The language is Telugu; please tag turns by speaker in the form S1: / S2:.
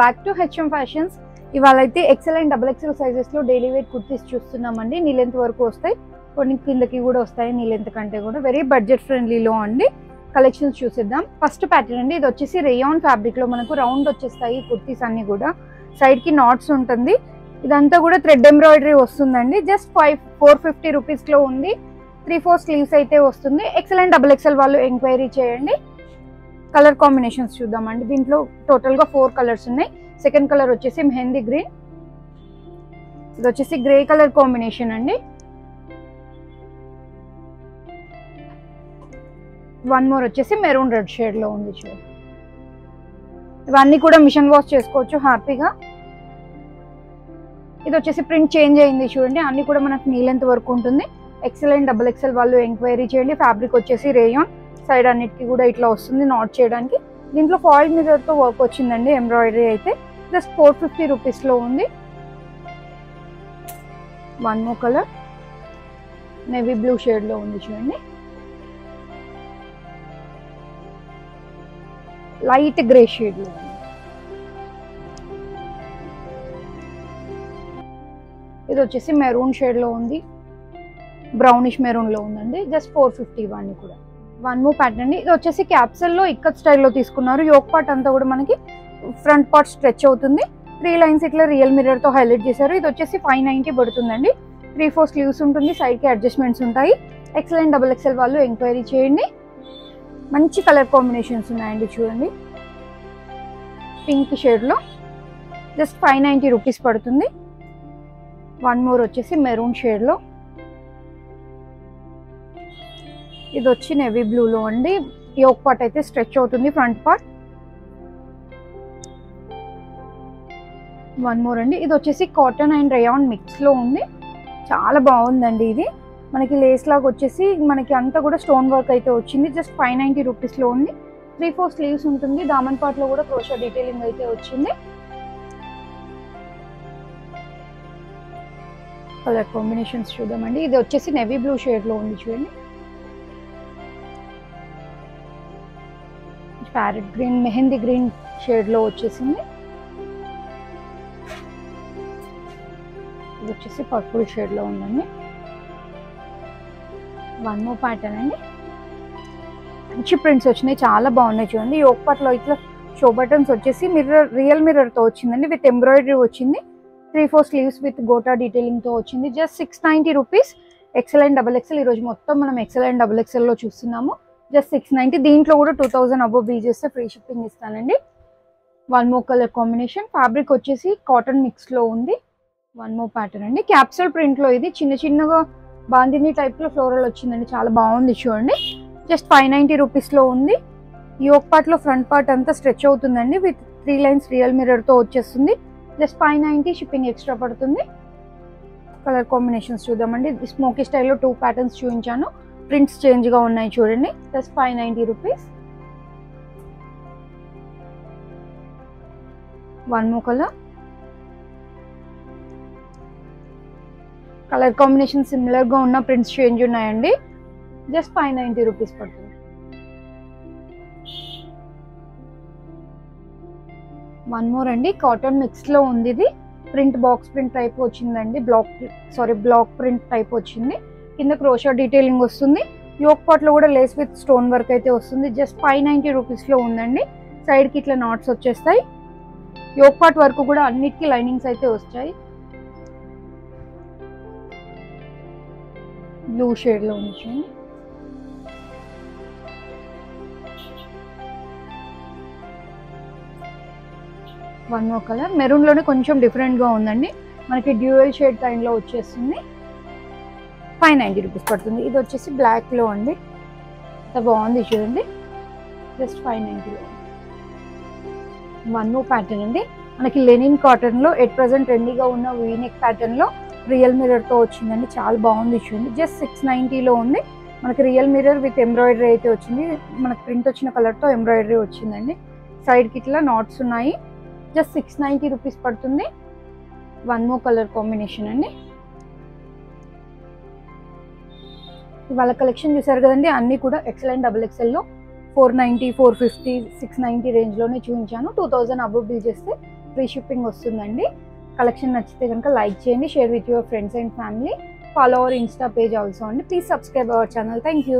S1: Back to HM fashions. ఇవాళైతే XL and double XL sizes లో డైలీ వేర్ కుర్తీస్ చూస్తున్నామండి. నీ లెంత్ వరకు వస్తాయి, కొన్ని కిందకి కూడా వస్తాయి. నీ లెంత్ కంటే కూడా వెరీ బడ్జెట్ ఫ్రెండ్లీలో అండి. కలెక్షన్స్ చూసిద్దాం. ఫస్ట్ ప్యాటర్న్ అండి, ఇది వచ్చేసి రేయాన్ ఫ్యాబ్రిక్ లో మనకు రౌండ్ వచ్చేస్తాయి కుర్తీస్ అన్ని కూడా. సైడ్ కి నాట్స్ ఉంటుంది. ఇదంతా కూడా థ్రెడ్ ఎంబ్రాయిడరీ వస్తుందండి. జస్ట్ 450 రూపీస్ లో ఉంది. 3/4 స్లీవ్స్ అయితే వస్తుంది. ఎక్సెల్ అండ్ డబుల్ ఎక్సెల్ వాళ్ళు ఎంక్వైరీ చేయండి. కలర్ కాంబినేషన్స్ చూద్దామండి. దీంట్లో టోటల్ గా 4 కలర్స్ ఉన్నాయి. సెకండ్ కలర్ వచ్చేసి మెహందీ గ్రీన్, ఇది వచ్చేసి గ్రే కలర్ కాంబినేషన్ అండి. వన్ మోర్ వచ్చేసి మెరూన్ రెడ్ షేడ్ లో ఉంది. చూడండి, ఇవన్నీ కూడా మిషన్ వాష్ చేసుకోవచ్చు హ్యాపీగా. ఇది వచ్చేసి ప్రింట్ చేంజ్ అయింది చూడండి. అన్ని కూడా మనకు నీ లెంత్ వరకు ఉంటుంది. ఎక్సెల్ అండ్ డబుల్ ఎక్సెల్ వాళ్ళు ఎంక్వైరీ చేయండి. ఫ్యాబ్రిక్ వచ్చేసి రేయాన్, సైడ్ అన్నిటికీ కూడా ఇట్లా వస్తుంది నాట్ చేయడానికి. దీంట్లో ఫాయిల్ మిర్రర్ తో వర్క్ వచ్చిందండి. ఎంబ్రాయిడరీ అయితే జస్ట్ 450 రూపీస్ లో ఉంది. One more colour navy blue shade లో ఉంది చూడండి. లైట్ గ్రే షేడ్ లో ఉంది. ఇది వచ్చేసి మెరూన్ షేడ్ లో ఉంది, బ్రౌనిష్ మెరూన్ లో ఉందండి. జస్ట్ 450 ఇవన్నీ కూడా. వన్ మోర్ ప్యాటర్న్ అండి. ఇది వచ్చేసి క్యాప్సల్ లో ఇక్కత్ స్టైల్లో తీసుకున్నారు. యోక్ పార్ట్ అంతా కూడా మనకి ఫ్రంట్ పార్ట్ స్ట్రెచ్ అవుతుంది. 3 లైన్స్ ఇట్లా రియల్ మిర్రర్ తో హైలైట్ చేశారు. ఇది వచ్చేసి 590 పడుతుందండి. 3/4 స్లీవ్స్ ఉంటుంది. సైడ్ కి అడ్జస్ట్మెంట్స్ ఉంటాయి. ఎక్సెల్ అండ్ డబుల్ ఎక్సెల్ వాళ్ళు ఎంక్వైరీ చేయండి. మంచి కలర్ కాంబినేషన్స్ ఉన్నాయండి. చూడండి, పింక్ షేడ్ లో జస్ట్ 590 రూపీస్ పడుతుంది. వన్ మోర్ వచ్చేసి మెరూన్ షేడ్ లో, ఇది వచ్చి నేవీ బ్లూ లో అండి. యోక్ పార్ట్ అయితే స్ట్రెచ్ అవుతుంది ఫ్రంట్ పార్ట్. వన్ మోర్ అండి, ఇది వచ్చేసి కాటన్ అండ్ రేయాన్ మిక్స్ లో ఉంది. చాలా బాగుందండి. ఇది మనకి లేస్ లాగా వచ్చేసి మనకి అంతా కూడా స్టోన్ వర్క్ అయితే వచ్చింది. జస్ట్ 590 రూపీస్ లో ఉంది. 3/4 స్లీవ్స్ ఉంటుంది. దామన్ పార్ట్ లో కూడా క్రోషా డీటెయిలింగ్ అయితే వచ్చింది. కలర్ కాంబినేషన్స్ చూద్దామండి. ఇది వచ్చేసి నేవీ బ్లూ షేడ్ లో ఉంది చూడండి. Parrot green, mehndi green shade లో వచ్చేసింది. ఇది వచ్చేసి పర్పుల్ షేడ్ లో ఉందండి. వన్ మోర్ ప్యాటర్న్ అండి. మంచి ప్రింట్స్ వచ్చినాయి, చాలా బాగున్నాయి చూడండి. యోక్ పార్ట్ లో ఇట్లా షో బటన్స్ వచ్చేసి మిర్రర్, రియల్ మిర్రర్ తో వచ్చిందండి. విత్ ఎంబ్రాయిడరీ వచ్చింది. 3/4 స్లీవ్స్ విత్ గోటా డీటెయిలింగ్ తో వచ్చింది. Just 690 rupees. XL and double XL. ఈ రోజు మొత్తం మనం ఎక్సెల్ అండ్ డబుల్ ఎక్సెల్ లో చూస్తున్నాము. జస్ట్ 690. దీంట్లో కూడా 2000 అబోవ్ బిల్ చేస్తే ఫ్రీ షిప్పింగ్ ఇస్తానండి. One more colour combination. Fabric వచ్చేసి కాటన్ మిక్స్ లో ఉంది. వన్ మోర్ ప్యాటర్న్ అండి. క్యాప్సూల్ ప్రింట్ లో ఇది చిన్న చిన్నగా బాందిని టైప్ లో ఫ్లోరల్ వచ్చిందండి. చాలా బాగుంది చూడండి. జస్ట్ 590 రూపీస్ లో ఉంది. యోక్ పార్ట్ లో ఫ్రంట్ పార్ట్ అంతా స్ట్రెచ్ అవుతుందండి. విత్ 3 లైన్స్ రియల్ మిర్రర్ తో వచ్చేస్తుంది. జస్ట్ 590. షిప్పింగ్ ఎక్స్ట్రా పడుతుంది. కలర్ కాంబినేషన్స్ చూద్దామండి. స్మోకీ స్టైల్లో 2 ప్యాటర్న్స్ చూపించాను. ప్రింట్స్ చేంజ్ గా ఉన్నాయి చూడండి. Just 590 rupees. One more colour. Colour combination similar గా ఉన్న ప్రింట్స్ చేంజ్ ఉన్నాయండి. జస్ట్ 590 రూపీస్ పడుతుంది. వన్ మోర్ అండి, కాటన్ మిక్స్ లో ఉంది. ఇది ప్రింట్ బాక్స్ ప్రింట్ టైప్ వచ్చిందండి. బ్లాక్ ప్రింట్ టైప్ వచ్చింది. కింద క్రోషా డీటెయిలింగ్ వస్తుంది. యోక్ పార్ట్ లో కూడా లేస్ విత్ స్టోన్ వర్క్ అయితే వస్తుంది. జస్ట్ 590 రూపీస్ లో ఉందండి. సైడ్ కి ఇట్లా నాట్స్ వచ్చేస్తాయి. యోక్ పార్ట్ వరకు కూడా అన్నిటికీ లైనింగ్స్ అయితే వస్తాయి. బ్లూ షేడ్ లో ఉంది చూడండి. One more colour. మెరూన్ లోనే కొంచెం డిఫరెంట్ గా ఉందండి. మనకి డ్యూయల్ షేడ్ కైండ్ లో వచ్చేస్తుంది. 590 రూపీస్ పడుతుంది. ఇది వచ్చేసి బ్లాక్ లో అండి. ఎంత బాగుంది చూడండి. జస్ట్ 590 లో. వన్ మోర్ ప్యాటర్న్ అండి. మనకి లెనిన్ కాటన్ లో ఎట్ ప్రెసెంట్ ట్రెండీగా ఉన్న వీనెక్ ప్యాటర్న్ లో రియల్ మిర్రర్ తో వచ్చిందండి. చాలా బాగుంది చూడండి. జస్ట్ 690 లో ఉంది. మనకి రియల్ మిర్రర్ విత్ ఎంబ్రాయిడరీ అయితే వచ్చింది. మనకి ప్రింట్ వచ్చిన కలర్ తో ఎంబ్రాయిడరీ వచ్చిందండి. సైడ్ కి ఇట్లా నాట్స్ ఉన్నాయి. జస్ట్ 690 రూపీస్ పడుతుంది. వన్ మోర్ కలర్ కాంబినేషన్ అండి. ఇవాళ కలెక్షన్ చూసారు కదండి. అన్ని కూడా ఎక్సెల్ అండ్ డబుల్ ఎక్సెల్ లో 490, 450, 690 రేంజ్ లోనే చూపించాను. 2000 అబోవ్ బిల్ చేస్తే ఫ్రీ షిప్పింగ్ వస్తుందండి. కలెక్షన్ నచ్చితే కనుక లైక్ చేయండి, share with your friends and family. Follow our Insta page also, and please subscribe our channel. Thank you.